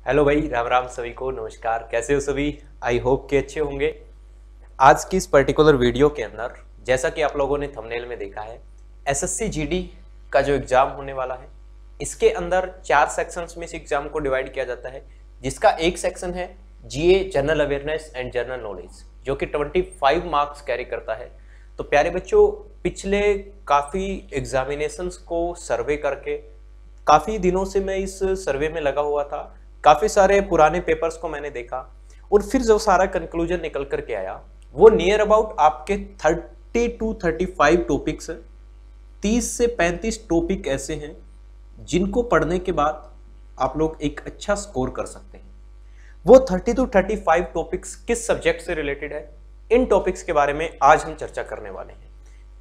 Hello भाई, राम राम सभी को। नमस्कार, कैसे हो सभी? आई होप कि अच्छे होंगे। आज की इस पर्टिकुलर वीडियो के अंदर जैसा कि आप लोगों ने थंबनेल में देखा है, एसएससी जीडी का जो एग्जाम होने वाला है, इसके अंदर 4 सेक्शंस में इस एग्जाम को डिवाइड किया जाता है, जिसका एक सेक्शन है GA general awareness and general knowledge, जो कि 25 मार्क्स कैरी करता है। तो प्यारे बच्चों, पिछले काफ़ी एग्जामिनेशंस को सर्वे करके काफ़ी दिनों से मैं इस सर्वे में लगा हुआ था। काफ़ी सारे पुराने पेपर्स को मैंने देखा और फिर जो सारा कंक्लूजन निकल करके आया वो नियर अबाउट आपके 30 to 35 टॉपिक्स, 30 से 35 टॉपिक ऐसे हैं जिनको पढ़ने के बाद आप लोग एक अच्छा स्कोर कर सकते हैं। वो 30 to 35 टॉपिक्स किस सब्जेक्ट से रिलेटेड है, इन टॉपिक्स के बारे में आज हम चर्चा करने वाले हैं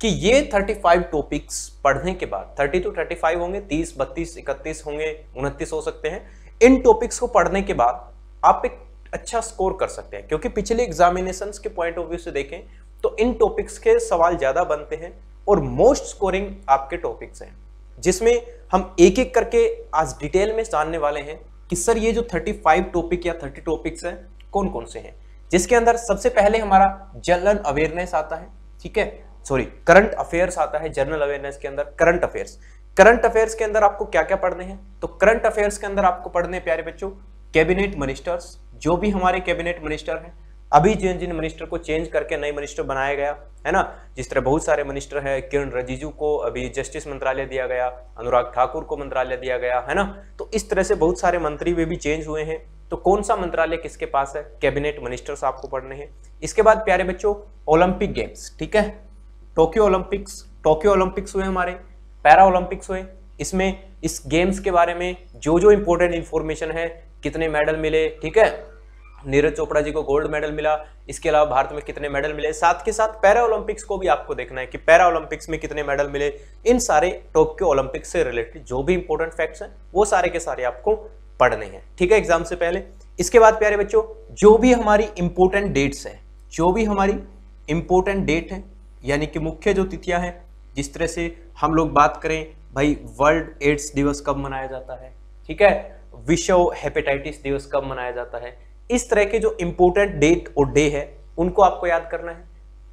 कि ये 35 टॉपिक्स पढ़ने के बाद 30 to 35 होंगे, 30, 32, 31 होंगे, 29 हो सकते हैं। इन टॉपिक्स को पढ़ने के बाद आप एक अच्छा स्कोर कर सकते हैं, क्योंकि पिछले एग्जामिनेशंस के पॉइंट ऑफ व्यू से देखें तो इन टॉपिक्स के सवाल ज्यादा बनते हैं और मोस्ट स्कोरिंग आपके टॉपिक्स हैं, जिसमें हम एक एक करके आज डिटेल में जानने वाले हैं कि सर ये जो 35 टॉपिक या 30 टॉपिक्स हैं कौन कौन से हैं। जिसके अंदर सबसे पहले हमारा जनरल अवेयरनेस आता है, ठीक है, सॉरी करंट अफेयर्स आता है। जनरल अवेयरनेस के अंदर करंट अफेयर्स, करंट अफेयर्स के अंदर आपको क्या क्या पढ़ने हैं, तो करंट अफेयर्स के अंदर आपको पढ़ने हैं प्यारे बच्चों कैबिनेट मिनिस्टर्स, जो भी हमारे कैबिनेट मिनिस्टर हैं, अभी जिन जिन मिनिस्टर को चेंज करके नए मिनिस्टर बनाया गया है ना, जिस तरह बहुत सारे मिनिस्टर हैं, किरण रिजिजू को अभी जस्टिस मंत्रालय दिया गया, अनुराग ठाकुर को मंत्रालय दिया गया है ना, तो इस तरह से बहुत सारे मंत्री वे भी चेंज हुए हैं। तो कौन सा मंत्रालय किसके पास है, कैबिनेट मिनिस्टर्स आपको पढ़ने हैं। इसके बाद प्यारे बच्चों ओलंपिक गेम्स, ठीक है, टोक्यो ओलंपिक्स हुए हमारे, पैरा ओलंपिक्स हुए। इसमें इस गेम्स के बारे में जो जो इंपॉर्टेंट इंफॉर्मेशन है, कितने मेडल मिले, ठीक है, नीरज चोपड़ा जी को गोल्ड मेडल मिला, इसके अलावा भारत में कितने मेडल मिले, साथ के साथ पैरा ओलंपिक्स को भी आपको देखना है कि पैरा ओलंपिक्स में कितने मेडल मिले। इन सारे टोक्यो ओलंपिक्स से रिलेटेड जो भी इंपॉर्टेंट फैक्ट्स हैं वो सारे के सारे आपको पढ़ने हैं, ठीक है, एग्जाम से पहले। इसके बाद प्यारे बच्चों जो भी हमारी इंपॉर्टेंट डेट्स हैं, जो भी हमारी इंपॉर्टेंट डेट है, यानी कि मुख्य जो तिथियां हैं, जिस तरह से हम लोग बात करें भाई वर्ल्ड एड्स दिवस कब मनाया जाता है, ठीक है, विश्व हेपेटाइटिस दिवस कब मनाया जाता है, इस तरह के जो इंपॉर्टेंट डेट और डे है उनको आपको याद करना है।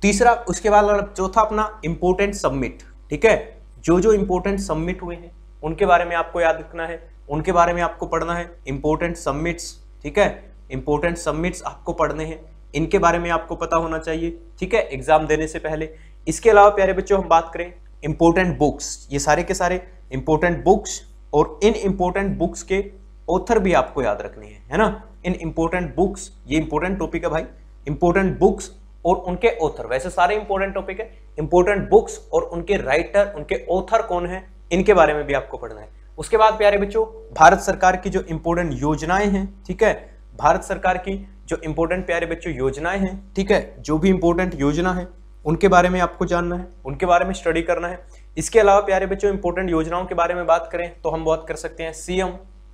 तीसरा, उसके बाद चौथा अपना इंपॉर्टेंट सबमिट, ठीक है, जो जो इंपॉर्टेंट सबमिट हुए हैं उनके बारे में आपको याद रखना है, उनके बारे में आपको पढ़ना है। इंपॉर्टेंट सबमिट्स, ठीक है, इंपॉर्टेंट सबमिट्स आपको पढ़ने हैं, इनके बारे में आपको पता होना चाहिए, ठीक है, एग्जाम देने से पहले। इसके अलावा प्यारे बच्चों हम बात करें इंपॉर्टेंट बुक्स, ये सारे के सारे इंपॉर्टेंट बुक्स और इन इंपॉर्टेंट बुक्स के ऑथर भी आपको याद रखने हैं, है ना। इन इंपॉर्टेंट बुक्स, ये इंपॉर्टेंट टॉपिक है भाई, इंपॉर्टेंट बुक्स और उनके ऑथर, वैसे सारे इंपॉर्टेंट टॉपिक है, इंपॉर्टेंट बुक्स और उनके राइटर, उनके ऑथर कौन है, इनके बारे में भी आपको पढ़ना है। उसके बाद प्यारे बच्चों भारत सरकार की जो इंपॉर्टेंट योजनाएं हैं, ठीक है, भारत सरकार की जो इंपॉर्टेंट प्यारे बच्चों योजनाएं हैं, ठीक है, जो भी इंपॉर्टेंट योजना है उनके बारे में आपको जानना है, उनके बारे में स्टडी करना है। इसके अलावा प्यारे बच्चों इंपॉर्टेंट योजनाओं के बारे में बात करें तो हम बात कर सकते हैं सीएम,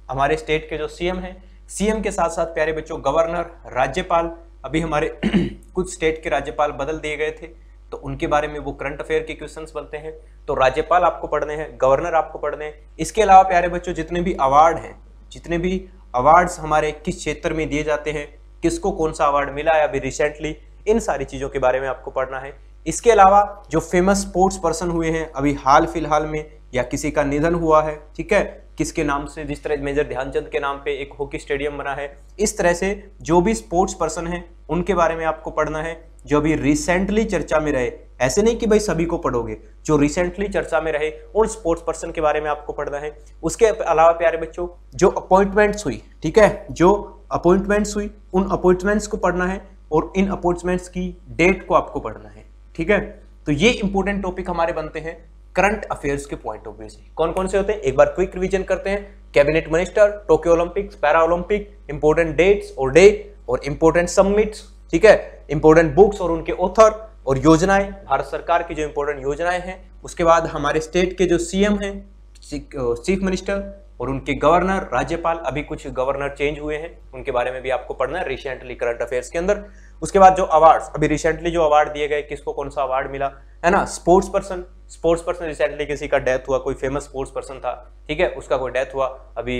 हमारे स्टेट के जो सीएम हैं, सीएम के साथ साथ प्यारे बच्चों गवर्नर, राज्यपाल, अभी हमारे कुछ स्टेट के राज्यपाल बदल दिए गए थे तो उनके बारे में वो करंट अफेयर के क्वेश्चंस बनते हैं, तो राज्यपाल आपको पढ़ने हैं, गवर्नर आपको पढ़ने हैं। इसके अलावा प्यारे बच्चों जितने भी अवार्ड हैं, जितने भी अवार्ड्स हमारे किस क्षेत्र में दिए जाते हैं, किसको कौन सा अवार्ड मिला है अभी रिसेंटली, इन सारी चीजों के बारे में आपको पढ़ना है। इसके अलावा जो फेमस स्पोर्ट्स पर्सन हुए हैं अभी हाल फिलहाल में, या किसी का निधन हुआ है, ठीक है, किसके नाम से, जिस तरह मेजर ध्यानचंद के नाम पे एक हॉकी स्टेडियम बना है, इस तरह से जो भी स्पोर्ट्स पर्सन है उनके बारे में आपको पढ़ना है, जो अभी रिसेंटली चर्चा में रहे। ऐसे नहीं कि भाई सभी को पढ़ोगे, जो रिसेंटली चर्चा में रहे उन स्पोर्ट्स पर्सन के बारे में आपको पढ़ना है। उसके अलावा प्यारे बच्चों जो अपॉइंटमेंट्स हुई, ठीक है, जो अपॉइंटमेंट्स हुई उन अपॉइंटमेंट्स को पढ़ना है और इन अपॉइंटमेंट्स की डेट को आपको पढ़ना है, ठीक है। तो ये इंपॉर्टेंट टॉपिक हमारे बनते हैं करंट अफेयर्स के पॉइंट ऑफ व्यू से। कौन कौन से होते हैं एक बार क्विक रिवीजन करते हैं। Cabinet minister, Tokyo Olympics, para Olympic, important dates और डे और इंपॉर्टेंट सबमिट्स, ठीक है, इंपॉर्टेंट बुक्स और उनके ऑथर और योजनाएं, भारत सरकार की जो इंपॉर्टेंट योजनाएं हैं। उसके बाद हमारे स्टेट के जो सीएम हैं, चीफ मिनिस्टर और उनके गवर्नर, राज्यपाल, अभी कुछ गवर्नर चेंज हुए हैं उनके बारे में भी आपको पढ़ना है रिसेंटली करंट अफेयर्स के अंदर। उसके बाद जो अवार्ड्स, अभी रिसेंटली जो अवार्ड दिए गए, किसको कौन सा अवार्ड मिला, है ना, स्पोर्ट्स पर्सन रिसेंटली किसी का डेथ हुआ, कोई फेमस स्पोर्ट्स पर्सन था, ठीक है, उसका कोई डेथ हुआ, अभी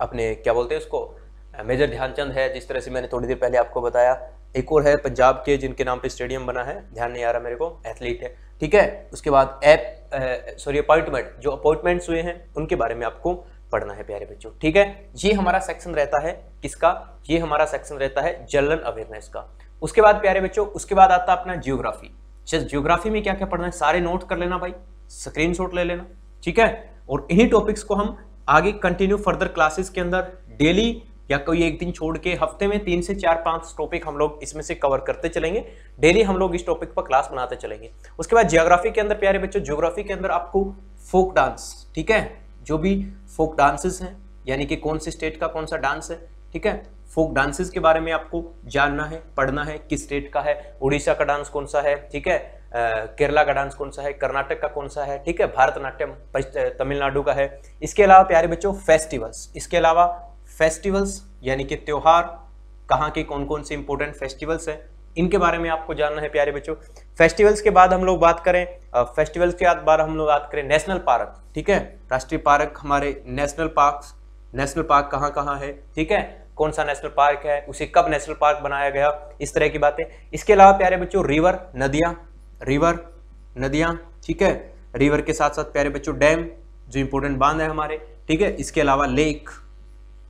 अपने क्या बोलते हैं उसको, मेजर ध्यानचंद है, जिस तरह से मैंने थोड़ी देर पहले आपको बताया। एक और है पंजाब के जिनके नाम पे स्टेडियम बना है, ध्यान नहीं आ रहा मेरे को, एथलीट है, ठीक है। उसके बाद अपॉइंटमेंट, जो अपॉइंटमेंट्स हुए हैं उनके बारे में आपको पढ़ना है प्यारे बच्चों, ठीक है। ये हमारा सेक्शन रहता है किसका, ये हमारा सेक्शन रहता है जनरल अवेयरनेस का। उसके बाद प्यारे बच्चों, उसके बाद आता है अपना जियोग्राफी। ज्योग्राफी में क्या क्या पढ़ना है सारे नोट कर लेना भाई, स्क्रीनशॉट ले लेना, ठीक है। और इन्हीं टॉपिक्स को हम आगे कंटिन्यू फर्दर क्लासेस के अंदर डेली या कोई एक दिन छोड़ के हफ्ते में 3 से 4-5 टॉपिक हम लोग इसमें से कवर करते चलेंगे। डेली हम लोग इस टॉपिक पर क्लास बनाते चलेंगे। उसके बाद ज्योग्राफी के अंदर प्यारे बच्चों, ज्योग्राफी के अंदर आपको फोक डांस, ठीक है, जो भी फोक डांसेस हैं, यानी कि कौन से स्टेट का कौन सा डांस है, ठीक है, फोक डांसेस के बारे में आपको जानना है, पढ़ना है, किस स्टेट का है, उड़ीसा का डांस कौन सा है, ठीक है, केरला का डांस कौन सा है, कर्नाटक का कौन सा है, ठीक है, भारतनाट्यम तमिलनाडु का है। इसके अलावा प्यारे बच्चों फेस्टिवल्स, इसके अलावा फेस्टिवल्स यानी कि त्योहार, कहाँ के कौन कौन से इंपॉर्टेंट फेस्टिवल्स हैं, इनके बारे में आपको जानना है प्यारे बच्चों। फेस्टिवल्स के बाद हम लोग बात करें, फेस्टिवल्स के बाद हम लोग बात करें नेशनल पार्क, ठीक है, राष्ट्रीय पार्क, हमारे नेशनल पार्क कहाँ कहाँ है, ठीक है, कौन सा नेशनल पार्क है, उसे कब नेशनल पार्क बनाया गया, इस तरह की बातें। इसके अलावा प्यारे बच्चों रिवर, नदियां, ठीक है, रिवर के साथ साथ प्यारे बच्चों डैम, जो इंपॉर्टेंट बांध है हमारे, ठीक है। इसके अलावा लेक,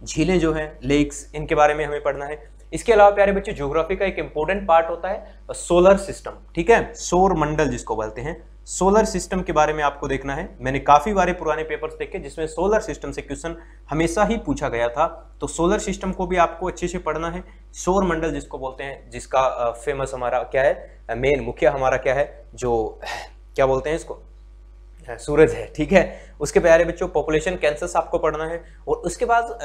झीलें जो हैं, लेक्स, इनके बारे में हमें पढ़ना है। इसके अलावा प्यारे बच्चों ज्योग्राफी का एक इंपॉर्टेंट पार्ट होता है सोलर सिस्टम, ठीक है, सौर मंडल जिसको बोलते हैं, सोलर सिस्टम के बारे में आपको देखना है। मैंने काफी बारे पुराने पेपर्स देखे जिसमें सोलर सिस्टम से क्वेश्चन हमेशा ही पूछा गया था, तो सोलर सिस्टम को भी आपको अच्छे से पढ़ना है। सौर मंडल जिसको बोलते हैं, जिसका फेमस हमारा क्या है, मेन मुख्य हमारा क्या है, जो क्या बोलते हैं इसको, सूरज है, ठीक है। उसके प्यारे बच्चों पॉपुलेशन कैंसस आपको पढ़ना है। और उसके बाद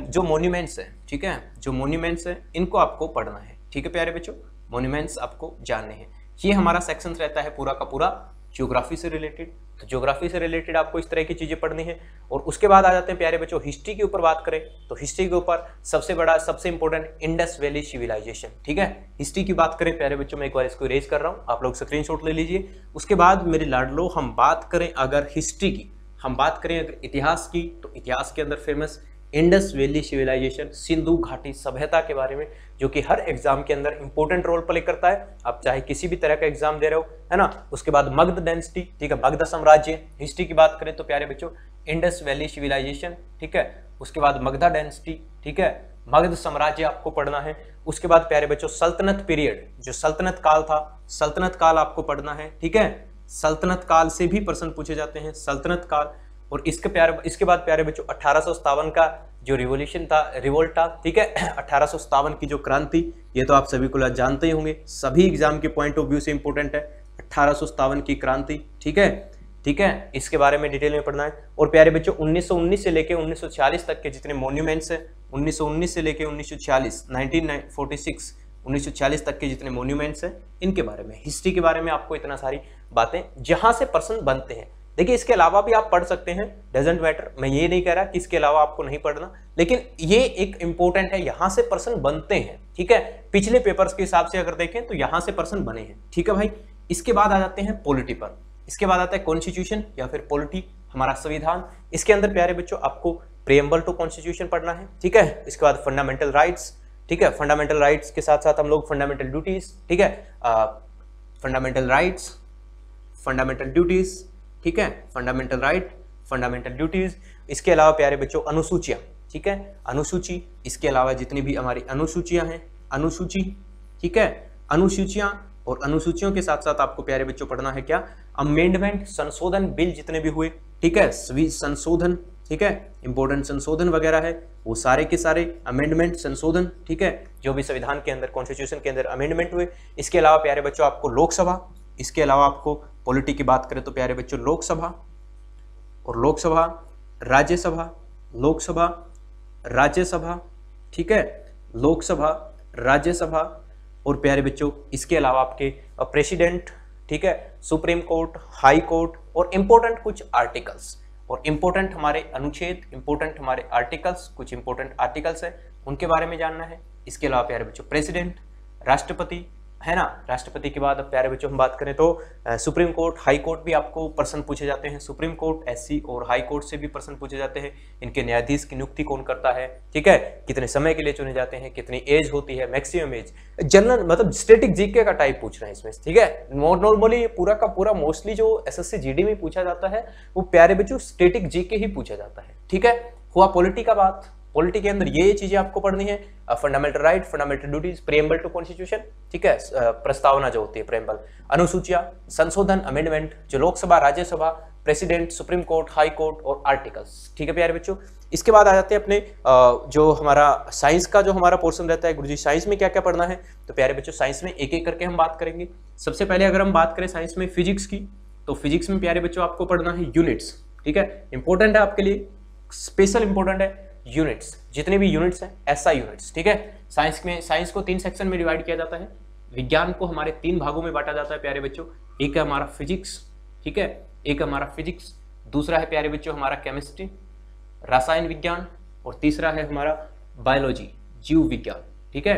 जो मॉन्यूमेंट्स है, ठीक है, जो मॉन्यूमेंट्स है इनको आपको पढ़ना है, ठीक है प्यारे बच्चों, मॉन्यूमेंट्स आपको जानने हैं। ये हमारा सेक्शन रहता है पूरा का पूरा ज्योग्राफी से रिलेटेड। तो ज्योग्राफी से रिलेटेड आपको इस तरह की चीजें पढ़नी है। और उसके बाद आ जाते हैं प्यारे बच्चों हिस्ट्री के ऊपर बात करें तो हिस्ट्री के ऊपर सबसे बड़ा सबसे इंपॉर्टेंट इंडस वैली सिविलाइजेशन, ठीक है। हिस्ट्री की बात करें प्यारे बच्चों, मैं एक बार इसको इरेज कर रहा हूँ, आप लोग स्क्रीनशॉट ले लीजिए। उसके बाद मेरे लाडलो, हम बात करें अगर हिस्ट्री की, हम बात करें अगर इतिहास की, तो इतिहास के अंदर फेमस इंडस वैली सिविलाइजेशन, सिंधु घाटी सभ्यता के बारे में, जो कि हर एग्जाम के अंदर इंपॉर्टेंट रोल प्ले करता है, आप चाहे किसी भी तरह का एग्जाम दे रहे हो, है ना। उसके बाद मगध डायनेस्टी, ठीक है, मगध साम्राज्य, हिस्ट्री की बात करें तो प्यारे बच्चों इंडस वैली सिविलाइजेशन, ठीक है। उसके बाद मगधा डायनेस्टी, ठीक है, मगध साम्राज्य आपको पढ़ना है। उसके बाद प्यारे बच्चों सल्तनत पीरियड, जो सल्तनत काल था, सल्तनत काल आपको पढ़ना है, ठीक है। सल्तनत काल से भी प्रश्न पूछे जाते हैं, सल्तनत काल। और इसके बाद प्यारे बच्चों 1857 का जो रिवोल्यूशन था, रिवोल्ट था, ठीक है, 1857 की जो क्रांति, ये तो आप सभी को जानते ही होंगे, सभी एग्जाम के पॉइंट ऑफ व्यू से इंपॉर्टेंट है 1857 की क्रांति, ठीक है, ठीक है, इसके बारे में डिटेल में पढ़ना है। और प्यारे बच्चों 1919 से लेके 1946 तक के जितने मॉन्यूमेंट्स हैं, 1919 से लेके 1946 1946 1940 तक के जितने मॉन्यूमेंट्स हैं, इनके बारे में, हिस्ट्री के बारे में आपको इतना सारी बातें जहां से प्रश्न बनते हैं। देखिए इसके अलावा भी आप पढ़ सकते हैं, डजेंट मैटर, मैं ये नहीं कह रहा कि इसके अलावा आपको नहीं पढ़ना, लेकिन ये एक इंपॉर्टेंट है, यहां से प्रश्न बनते हैं, ठीक है। पिछले पेपर्स के हिसाब से अगर देखें तो यहां से प्रश्न बने हैं, ठीक है भाई। इसके बाद आ जाते हैं पॉलिटी पर, इसके बाद आता है कॉन्स्टिट्यूशन या फिर पॉलिटी, हमारा संविधान। इसके अंदर प्यारे बच्चों आपको प्रीएम्बल टू कॉन्स्टिट्यूशन पढ़ना है, ठीक है। इसके बाद फंडामेंटल राइट्स, ठीक है, फंडामेंटल राइट्स के साथ साथ हम लोग फंडामेंटल ड्यूटीज, ठीक है, फंडामेंटल राइट्स, फंडामेंटल ड्यूटीज, ठीक है, फंडामेंटल राइट, फंडामेंटल ड्यूटीज। इसके अलावा प्यारे बच्चों अनुसूचियां, ठीक है, अनुसूची, इसके अलावा जितनी भी हमारी अनुसूचियां हैं, अनुसूची, ठीक है, अनुसूचियां। और अनुसूचियों के साथ साथ आपको प्यारे बच्चों पढ़ना है क्या, अमेंडमेंट, संशोधन बिल जितने भी हुए, ठीक है, सभी संशोधन, ठीक है, इंपॉर्टेंट संशोधन वगैरह है, वो सारे के सारे अमेंडमेंट, संशोधन, ठीक है, जो भी संविधान के अंदर, कॉन्स्टिट्यूशन के अंदर अमेंडमेंट हुए। इसके अलावा प्यारे बच्चों आपको लोकसभा, इसके अलावा आपको पॉलिटी की बात करें तो प्यारे बच्चों लोकसभा, और लोकसभा, राज्यसभा, लोकसभा, राज्यसभा, ठीक है, लोकसभा, राज्यसभा। और प्यारे बच्चों इसके अलावा आपके प्रेसिडेंट, ठीक है, सुप्रीम कोर्ट, हाई कोर्ट, और इंपॉर्टेंट कुछ आर्टिकल्स, और इंपॉर्टेंट हमारे अनुच्छेद, इंपॉर्टेंट हमारे आर्टिकल्स, कुछ इंपॉर्टेंट आर्टिकल्स है उनके बारे में जानना है। इसके अलावा प्यारे बच्चों प्रेसिडेंट, राष्ट्रपति, है ना। राष्ट्रपति के बाद अब प्यारे बच्चों हम बात करें तो सुप्रीम कोर्ट, हाई कोर्ट भी आपको प्रश्न पूछे जाते हैं। सुप्रीम कोर्ट, एससी और हाई कोर्ट से भी प्रश्न पूछे जाते हैं। इनके न्यायाधीश की नियुक्ति कौन करता है, ठीक है, कितने समय के लिए चुने जाते हैं, कितनी एज होती है, मैक्सिमम एज, जनरल मतलब स्टैटिक जीके का टाइप पूछ रहे हैं इसमें, ठीक है। नॉर्मली पूरा का पूरा मोस्टली जो एसएससी जीडी में पूछा जाता है वो प्यारे बच्चों स्टैटिक जीके ही पूछा जाता है, ठीक है। हुआ पॉलिटी का बात, पॉलिटी के अंदर ये चीजें आपको पढ़नी है, fundamental right, fundamental duties, preamble to constitution, ठीक है, प्रस्तावना जो होती है प्रीएम्बल, अनुसूचियां, संशोधन, अमेंडमेंट, जो Lok Sabha, Rajya Sabha, president, supreme court, high court और आर्टिकल्स, ठीक है प्यारे बच्चों। इसके बाद आ जाते हैं अपने जो हमारा साइंस का जो हमारा पोर्शन रहता है, गुरुजी साइंस में क्या क्या पढ़ना है, तो प्यारे बच्चों साइंस में एक एक करके हम बात करेंगे। सबसे पहले अगर हम बात करें साइंस में फिजिक्स की, तो फिजिक्स में प्यारे बच्चों आपको पढ़ना है यूनिट्स, ठीक है, इंपॉर्टेंट है आपके लिए, स्पेशल इंपॉर्टेंट है यूनिट्स, जितने भी यूनिट्स हैं एसआई यूनिट्स, ठीक है। साइंस में, साइंस को 3 सेक्शन में डिवाइड किया जाता है। विज्ञान को हमारे 3 भागों में बांटा जाता है प्यारे बच्चों। एक है हमारा फिजिक्स, ठीक है, एक हमारा फिजिक्स, दूसरा है प्यारे बच्चों हमारा केमिस्ट्री, रसायन विज्ञान, और तीसरा है हमारा बायोलॉजी, जीव विज्ञान, ठीक है।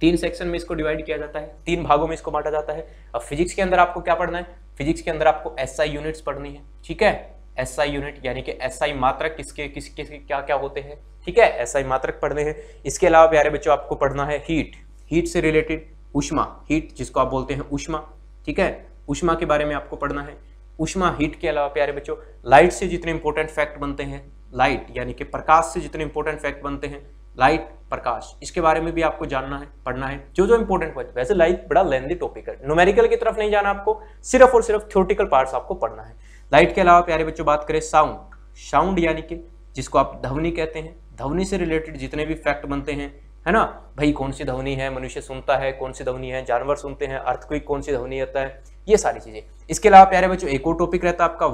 3 सेक्शन में इसको डिवाइड किया जाता है, 3 भागों में इसको बांटा जाता है। अब फिजिक्स के अंदर आपको क्या पढ़ना है, फिजिक्स के अंदर आपको एसआई यूनिट्स पढ़नी है, ठीक है। एसआई यूनिट यानी कि एसआई मात्रक किसके किसके क्या क्या होते हैं, ठीक है, एसआई मात्रक पढ़ने हैं। इसके अलावा प्यारे बच्चों आपको पढ़ना है हीट, हीट से रिलेटेड, उष्मा, हीट जिसको आप बोलते हैं उष्मा, ठीक है, उष्मा के बारे में आपको पढ़ना है। उष्मा, हीट के अलावा प्यारे बच्चों लाइट से जितने इंपॉर्टेंट फैक्ट बनते हैं, लाइट यानी कि प्रकाश से जितने इंपॉर्टेंट फैक्ट बनते हैं, लाइट, प्रकाश, इसके बारे में भी आपको जानना है, पढ़ना है, जो जो इंपॉर्टेंट है। वैसे लाइट बड़ा लेंथी टॉपिक है, न्यूमेरिकल की तरफ नहीं जाना आपको, सिर्फ और सिर्फ थ्योरेटिकल पार्ट्स आपको पढ़ना है। लाइट के अलावा प्यारे बच्चों बात करें साउंड, साउंड यानी कि जिसको आप ध्वनि कहते हैं, ध्वनि से रिलेटेड जितने भी फैक्ट बनते हैं, है ना भाई, कौन सी ध्वनि है मनुष्य सुनता है, कौन सी ध्वनि है जानवर सुनते हैं, अर्थक्वेक कौन सी ध्वनि आता है, ये सारी चीजें। इसके अलावा प्यारे बच्चों एक और टॉपिक रहता है आपका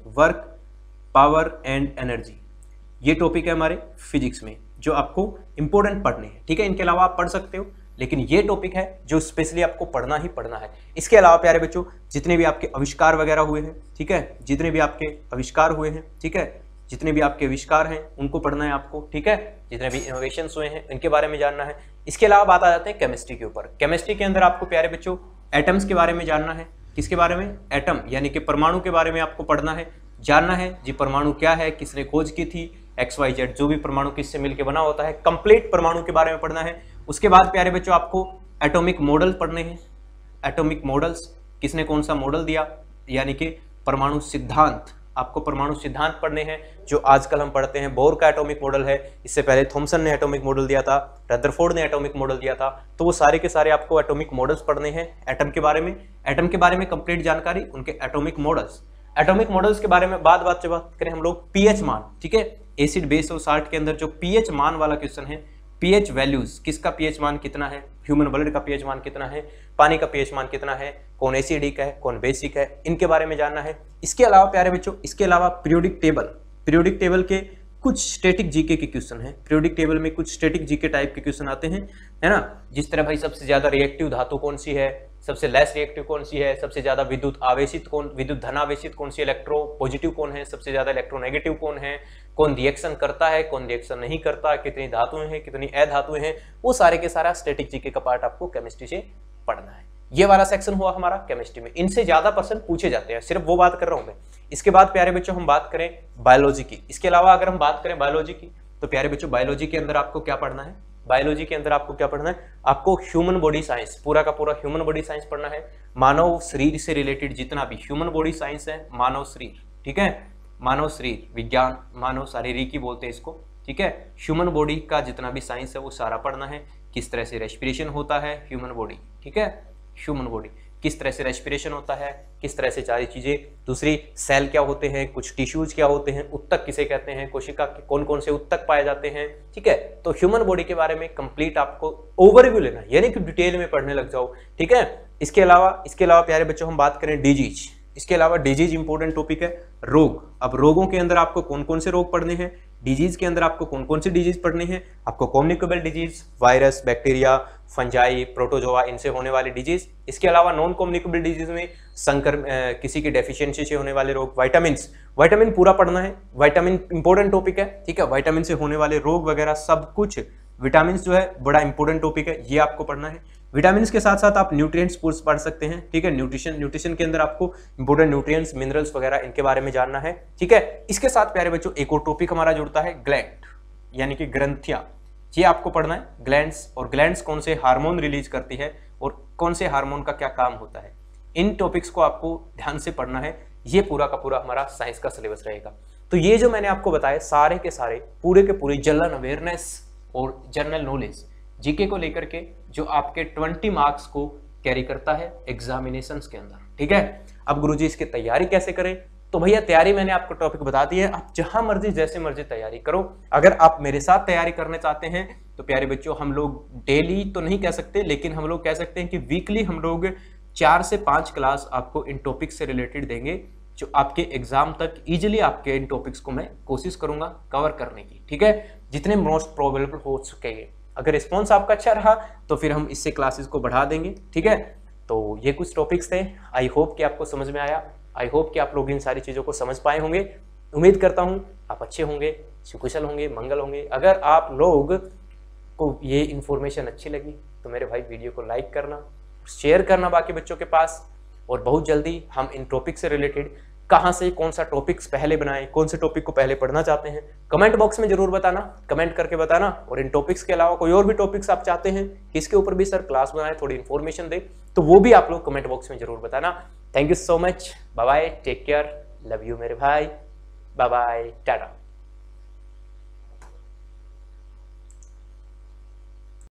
वर्क पावर एंड एनर्जी, ये टॉपिक है हमारे फिजिक्स में जो आपको इंपॉर्टेंट पढ़ने हैं, ठीक है। इनके अलावा आप पढ़ सकते हो, लेकिन ये टॉपिक है जो स्पेशली आपको पढ़ना ही पढ़ना है। इसके अलावा प्यारे बच्चों जितने भी आपके आविष्कार वगैरह हुए हैं, ठीक है, जितने भी आपके आविष्कार हुए हैं, ठीक है, जितने भी आपके आविष्कार हैं उनको पढ़ना है आपको, ठीक है, जितने भी इनोवेशंस हुए हैं इनके बारे में जानना है। इसके अलावा बात आ जाते हैं केमिस्ट्री के ऊपर। केमिस्ट्री के अंदर आपको प्यारे बच्चों एटम्स के बारे में जानना है। किसके बारे में, एटम यानी कि परमाणु के बारे में आपको पढ़ना है, जानना है जी परमाणु क्या है, किसने खोज की थी, XYZ जो भी परमाणु किससे मिलकर बना होता है, कंप्लीट परमाणु के बारे में पढ़ना है। उसके बाद प्यारे बच्चों आपको एटॉमिक मॉडल पढ़ने हैं। एटॉमिक मॉडल्स, किसने कौन सा मॉडल दिया, यानी कि परमाणु सिद्धांत, आपको परमाणु सिद्धांत पढ़ने हैं जो आजकल हम पढ़ते हैं। बोर का एटॉमिक मॉडल है, इससे पहले थॉमसन ने एटॉमिक मॉडल दिया था, रदरफोर्ड ने एटॉमिक मॉडल दिया था, तो वो सारे के सारे आपको एटॉमिक मॉडल्स पढ़ने हैं। एटम के बारे में, एटम के बारे में कंप्लीट जानकारी, उनके एटॉमिक मॉडल्स। एटॉमिक मॉडल्स के बारे में बात करें हम लोग पीएच मान, ठीक है, एसिड बेस और साल्ट के अंदर जो पीएच मान वाला क्वेश्चन है, पीएच वैल्यूज, किसका पीएच मान कितना है, ह्यूमन ब्लड का पीएच मान कितना है, पानी का पीएच मान कितना है, कौन एसिडिक है कौन बेसिक है, इनके बारे में जानना है। इसके अलावा प्यारे बच्चों, इसके अलावा पीरियोडिक टेबल के कुछ स्टैटिक जीके के क्वेश्चन है। पीरियोडिक टेबल में कुछ स्टैटिक जीके टाइप के क्वेश्चन आते हैं, है ना, जिस तरह भाई सबसे ज्यादा रिएक्टिव धातु कौन सी है, सबसे लेस रिएक्टिव कौन सी है, सबसे ज्यादा विद्युत धनावेशित कौन सी, इलेक्ट्रो पॉजिटिव कौन है, सबसे ज्यादा इलेक्ट्रोनेगेटिव कौन है, कौन रिएक्शन करता है कौन रिएक्शन नहीं करता, कितनी धातुएं हैं कितनी अधातुएं हैं, वो सारे के सारा स्टैटिक जीके का पार्ट आपको केमिस्ट्री से पढ़ना है। ये वाला सेक्शन हुआ हमारा केमिस्ट्री में, इनसे ज्यादा प्रश्न पूछे जाते हैं, सिर्फ वो बात कर रहा हूं मैं। इसके बाद प्यारे बच्चों हम बात करें बायोलॉजी की। इसके अलावा अगर हम बात करें बायोलॉजी की, तो प्यारे बच्चों बायोलॉजी के अंदर आपको क्या पढ़ना है, बायोलॉजी के अंदर आपको क्या पढ़ना है, आपको ह्यूमन बॉडी साइंस, पूरा का पूरा ह्यूमन बॉडी साइंस पढ़ना है। मानव शरीर से रिलेटेड जितना भी ह्यूमन बॉडी साइंस है, मानव शरीर, ठीक है, मानव शरीर विज्ञान, मानव शारीरिकी बोलते हैं इसको, ठीक है, ह्यूमन बॉडी का जितना भी साइंस है वो सारा पढ़ना है। किस तरह से रेस्पिरेशन होता है ह्यूमन बॉडी, ठीक है, ह्यूमन बॉडी किस तरह से रेस्पिरेशन होता है, किस तरह से सारी चीजें, दूसरी सेल क्या होते हैं, कुछ टिश्यूज क्या होते हैं, उत्तक किसे कहते हैं, कोशिका के कौन कौन से उत्तक पाए जाते हैं, ठीक है। तो ह्यूमन बॉडी के बारे में कंप्लीट आपको ओवरव्यू लेना है, यानी कि डिटेल में पढ़ने लग जाओ, ठीक है। इसके अलावा प्यारे बच्चों हम बात करें डिजीज। इसके अलावा डिजीज इंपॉर्टेंट टॉपिक है। रोग, अब रोगों के अंदर आपको कौन कौन से रोग पढ़ने हैं, डिजीज के अंदर आपको कौन कौन सी डिजीज पढ़नी है, आपको communicable disease, virus, bacteria, fungi, protozoa, इनसे होने वाली डिजीज। इसके अलावा नॉन कम्युनिकेबल डिजीज में किसी की डेफिशिएंसी से होने वाले रोग, विटामिन पूरा पढ़ना है, विटामिन इंपॉर्टेंट टॉपिक है, ठीक है, विटामिन से होने वाले रोग वगैरह सब कुछ विटामिन जो है बड़ा इंपॉर्टेंट टॉपिक है, ये आपको पढ़ना है। विटामिन के साथ साथ आप न्यूट्रिएंट्स पढ़ सकते हैं, ठीक है। न्यूट्रिशन के अंदर आपको इंपॉर्टेंट न्यूट्रिएंट्स, मिनरल्स वगैरह इनके बारे में जानना है, ठीक है। इसके साथ प्यारे बच्चों एक और टॉपिक हमारा जुड़ता है ग्लैंड, यानी कि ग्रंथियां, ये आपको पढ़ना है। ग्लैंड्स, और ग्लैंड्स कौन से हार्मोन रिलीज करती है और कौन से हार्मोन का क्या काम होता है, इन टॉपिक्स को आपको ध्यान से पढ़ना है। ये पूरा का पूरा हमारा साइंस का सिलेबस रहेगा। तो ये जो मैंने आपको बताया सारे के सारे पूरे के पूरे जनरल अवेयरनेस और जनरल नॉलेज जीके को लेकर के जो आपके 20 मार्क्स को कैरी करता है एग्जामिनेशंस के अंदर, ठीक है। अब गुरुजी इसकी तैयारी कैसे करें, तो भैया तैयारी मैंने आपको टॉपिक बता दी है, आप जहां मर्जी जैसे मर्जी तैयारी करो। अगर आप मेरे साथ तैयारी करना चाहते हैं तो प्यारे बच्चों हम लोग डेली तो नहीं कह सकते, लेकिन हम लोग कह सकते हैं कि वीकली हम लोग 4 से 5 क्लास आपको इन टॉपिक से रिलेटेड देंगे, जो आपके एग्जाम तक इजिली आपके इन टॉपिक्स को मैं कोशिश करूंगा कवर करने की, ठीक है, जितने मोस्ट प्रोबेबल हो सके। अगर रिस्पॉन्स आपका अच्छा रहा तो फिर हम इससे क्लासेस को बढ़ा देंगे, ठीक है। तो ये कुछ टॉपिक्स थे, आई होप कि आपको समझ में आया, आई होप कि आप लोग इन सारी चीज़ों को समझ पाए होंगे। उम्मीद करता हूँ आप अच्छे होंगे, सुकुशल होंगे, मंगल होंगे। अगर आप लोग को ये इन्फॉर्मेशन अच्छी लगी तो मेरे भाई वीडियो को लाइक करना, शेयर करना बाकी बच्चों के पास, और बहुत जल्दी हम इन टॉपिक से रिलेटेड कहाँ से कौन सा टॉपिक्स पहले बनाएं, कौन से टॉपिक को पहले पढ़ना चाहते हैं, कमेंट बॉक्स में जरूर बताना, कमेंट करके बताना। और इन टॉपिक्स के अलावा कोई और भी टॉपिक्स आप चाहते हैं कि इसके ऊपर भी सर क्लास बनाए, थोड़ी इन्फॉर्मेशन दे, तो वो भी आप लोग कमेंट बॉक्स में जरूर बताना। Thank you so much, bye bye, take care, love you मेरे भाई, बाय बाय, टाटा।